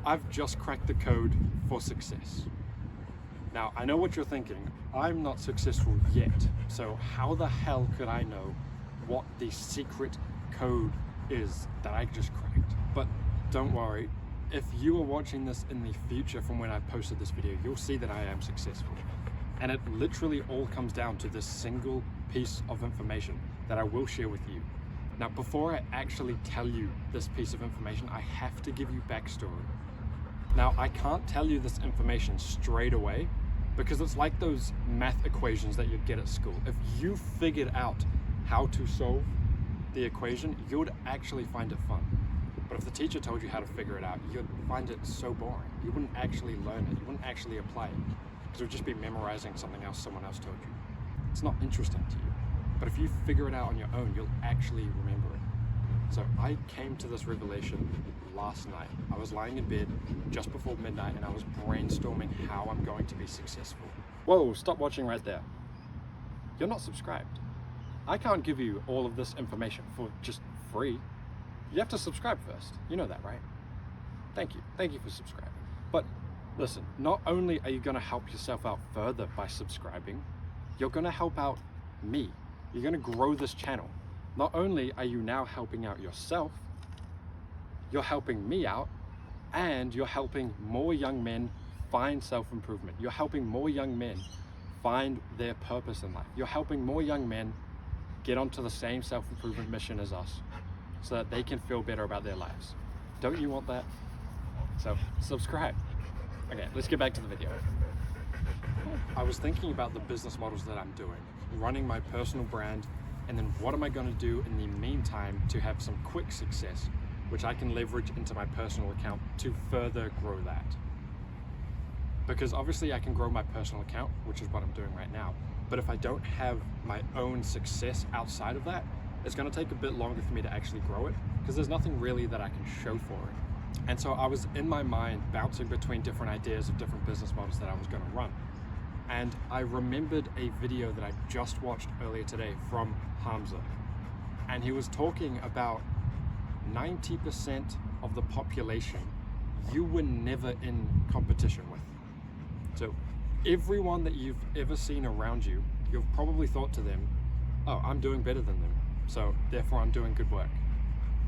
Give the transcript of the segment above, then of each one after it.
I've just cracked the code for success. Now, I know what you're thinking. I'm not successful yet, so how the hell could I know what the secret code is that I just cracked? But don't worry, if you are watching this in the future from when I posted this video, you'll see that I am successful. And it literally all comes down to this single piece of information that I will share with you. Now, before I actually tell you this piece of information, I have to give you backstory. Now, I can't tell you this information straight away because it's like those math equations that you'd get at school. If you figured out how to solve the equation, you'd actually find it fun. But if the teacher told you how to figure it out, you'd find it so boring. You wouldn't actually learn it. You wouldn't actually apply it because it would just be memorizing something else someone else told you. It's not interesting to you. But if you figure it out on your own, you'll actually remember it. So I came to this revelation last night. I was lying in bed just before midnight and I was brainstorming how I'm going to be successful. Whoa, stop watching right there. You're not subscribed. I can't give you all of this information for just free. You have to subscribe first. You know that, right? Thank you. Thank you for subscribing. But listen, not only are you going to help yourself out further by subscribing, you're going to help out me. You're going to grow this channel. Not only are you now helping out yourself, you're helping me out, and you're helping more young men find self-improvement. You're helping more young men find their purpose in life. You're helping more young men get onto the same self-improvement mission as us so that they can feel better about their lives. Don't you want that? So subscribe. Okay, let's get back to the video. I was thinking about the business models that I'm doing, running my personal brand, and then what am I going to do in the meantime to have some quick success, which I can leverage into my personal account to further grow that. Because obviously I can grow my personal account, which is what I'm doing right now. But if I don't have my own success outside of that, it's going to take a bit longer for me to actually grow it because there's nothing really that I can show for it. And so I was in my mind bouncing between different ideas of different business models that I was going to run. And I remembered a video that I just watched earlier today from Hamza. And he was talking about 90% of the population you were never in competition with. So everyone that you've ever seen around you, you've probably thought to them, oh, I'm doing better than them, so therefore I'm doing good work.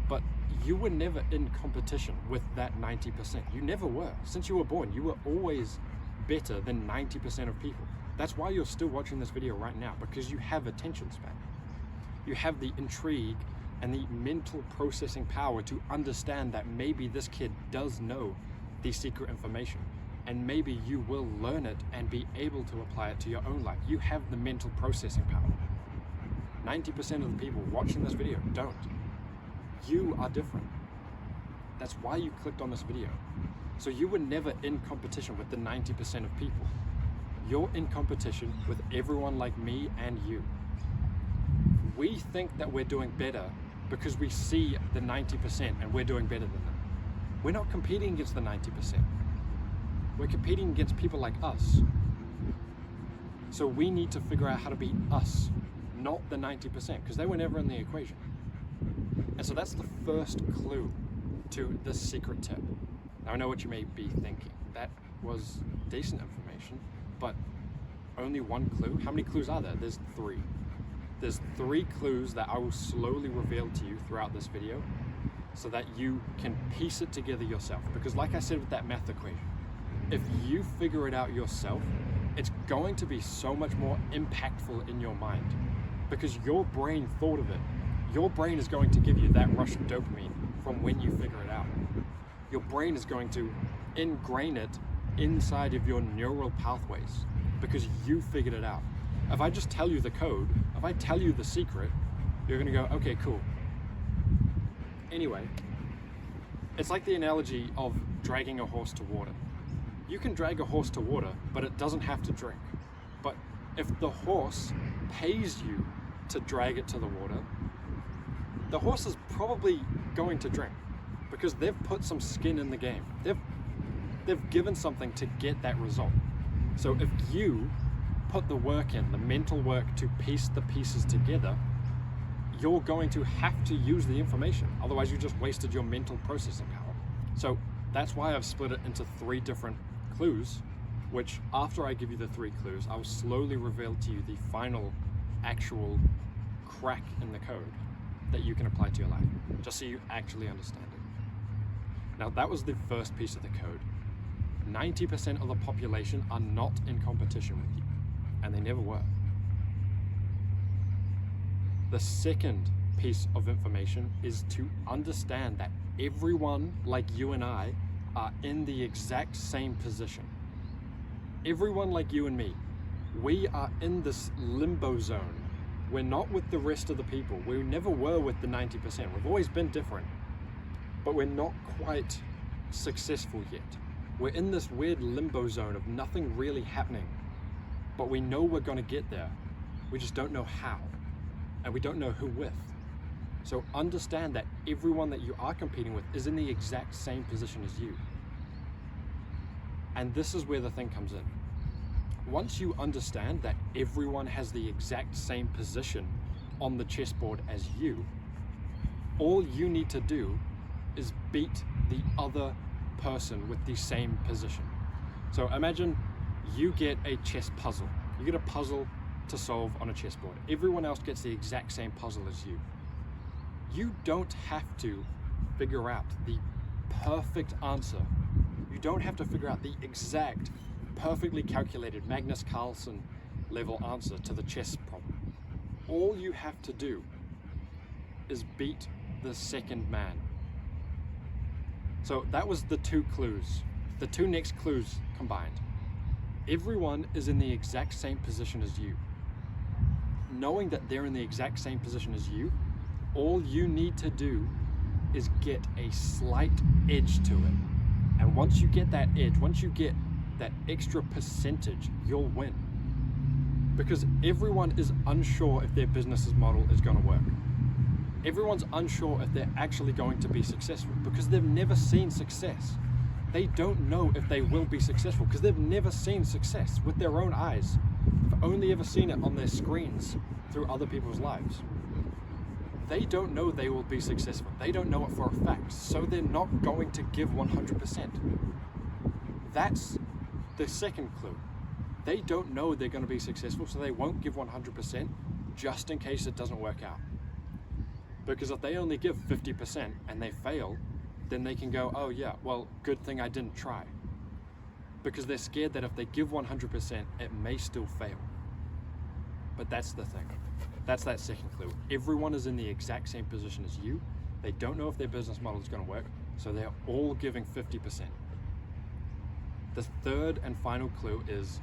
But you were never in competition with that 90%. You never were. Since you were born, you were always better than 90% of people. That's why you're still watching this video right now, because you have attention span. You have the intrigue and the mental processing power to understand that maybe this kid does know the secret information, and maybe you will learn it and be able to apply it to your own life. You have the mental processing power. 90% of the people watching this video don't. You are different. That's why you clicked on this video. So you were never in competition with the 90% of people. You're in competition with everyone like me and you. We think that we're doing better because we see the 90% and we're doing better than them. We're not competing against the 90%. We're competing against people like us. So we need to figure out how to be us, not the 90%, because they were never in the equation. And so that's the first clue to this secret tip. Now I know what you may be thinking. That was decent information, but only one clue? How many clues are there? There's 3. There's 3 clues that I will slowly reveal to you throughout this video so that you can piece it together yourself. Because like I said with that math equation, if you figure it out yourself, it's going to be so much more impactful in your mind because your brain thought of it. Your brain is going to give you that rush of dopamine from when you figure it out. Your brain is going to ingrain it inside of your neural pathways because you figured it out. If I just tell you the code, if I tell you the secret, you're gonna go, okay, cool. Anyway, it's like the analogy of dragging a horse to water. You can drag a horse to water, but it doesn't have to drink. But if the horse pays you to drag it to the water, the horse is probably going to drink because they've put some skin in the game. They've given something to get that result. So if you put the work in, the mental work to piece the pieces together, you're going to have to use the information. Otherwise you just wasted your mental processing power. So that's why I've split it into 3 different clues, which after I give you the 3 clues, I'll slowly reveal to you the final actual crack in the code that you can apply to your life, just so you actually understand it. Now, that was the first piece of the code. 90% of the population are not in competition with you, and they never were. The second piece of information is to understand that everyone like you and I are in the exact same position. Everyone like you and me, we are in this limbo zone. We're not with the rest of the people. We never were with the 90%. We've always been different, but we're not quite successful yet. We're in this weird limbo zone of nothing really happening, but we know we're going to get there. We just don't know how, and we don't know who with. So understand that everyone that you are competing with is in the exact same position as you. And this is where the thing comes in. Once you understand that everyone has the exact same position on the chessboard as you, all you need to do is beat the other person with the same position. So imagine you get a chess puzzle. You get a puzzle to solve on a chessboard. Everyone else gets the exact same puzzle as you. You don't have to figure out the perfect answer. You don't have to figure out the exact, perfectly calculated Magnus Carlsen level answer to the chess problem. All you have to do is beat the second man. So that was the 2 clues. The 2 next clues combined. Everyone is in the exact same position as you. Knowing that they're in the exact same position as you, all you need to do is get a slight edge to it. And once you get that edge, once you get that extra percentage, you'll win. Because everyone is unsure if their business model is going to work. Everyone's unsure if they're actually going to be successful because they've never seen success. They don't know if they will be successful because they've never seen success with their own eyes. They've only ever seen it on their screens through other people's lives. They don't know they will be successful. They don't know it for a fact, so they're not going to give 100%. That's the second clue. They don't know they're going to be successful, so they won't give 100% just in case it doesn't work out. Because if they only give 50% and they fail, then they can go, oh yeah, well, good thing I didn't try. Because they're scared that if they give 100%, it may still fail. But that's the thing. That's that second clue. Everyone is in the exact same position as you. They don't know if their business model is going to work, so they're all giving 50%. The third and final clue is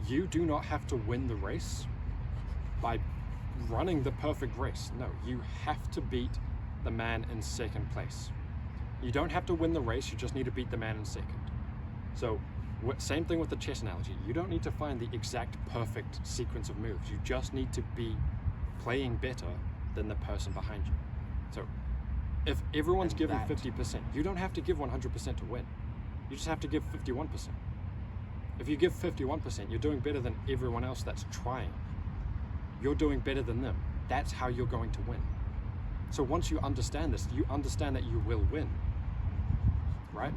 you do not have to win the race by running the perfect race. No, you have to beat the man in second place. You don't have to win the race, you just need to beat the man in second. So same thing with the chess analogy. You don't need to find the exact perfect sequence of moves. You just need to be playing better than the person behind you. So if everyone's giving 50%, you don't have to give 100% to win. You just have to give 51%. If you give 51%, you're doing better than everyone else that's trying. You're doing better than them. That's how you're going to win. So once you understand this, you understand that you will win, right?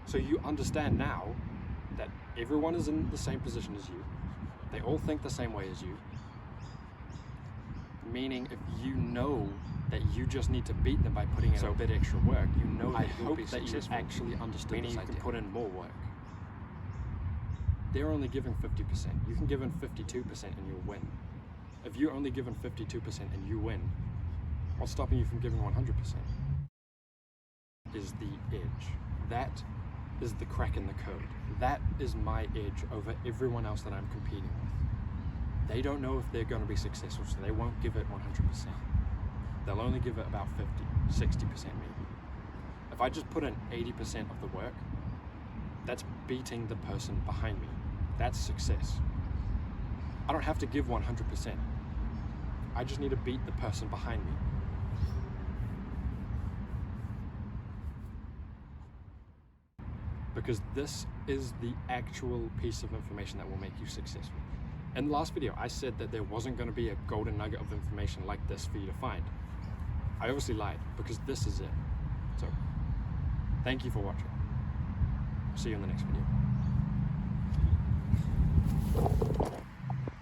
So you understand now that everyone is in the same position as you. They all think the same way as you. Meaning if you know that you just need to beat them by putting in a bit extra work, you know that you'll be successful. I hope that you actually understood this idea. You can put in more work. They're only giving 50%. You can give in 52% and you'll win. If you're only given 52% and you win, what's stopping you from giving 100%? Is the edge. That is the crack in the code. That is my edge over everyone else that I'm competing with. They don't know if they're going to be successful, so they won't give it 100%. They'll only give it about 50, 60% maybe. If I just put in 80% of the work, that's beating the person behind me. That's success. I don't have to give 100%. I just need to beat the person behind me. Because this is the actual piece of information that will make you successful. In the last video, I said that there wasn't going to be a golden nugget of information like this for you to find. I obviously lied, because this is it. So, thank you for watching. See you in the next video.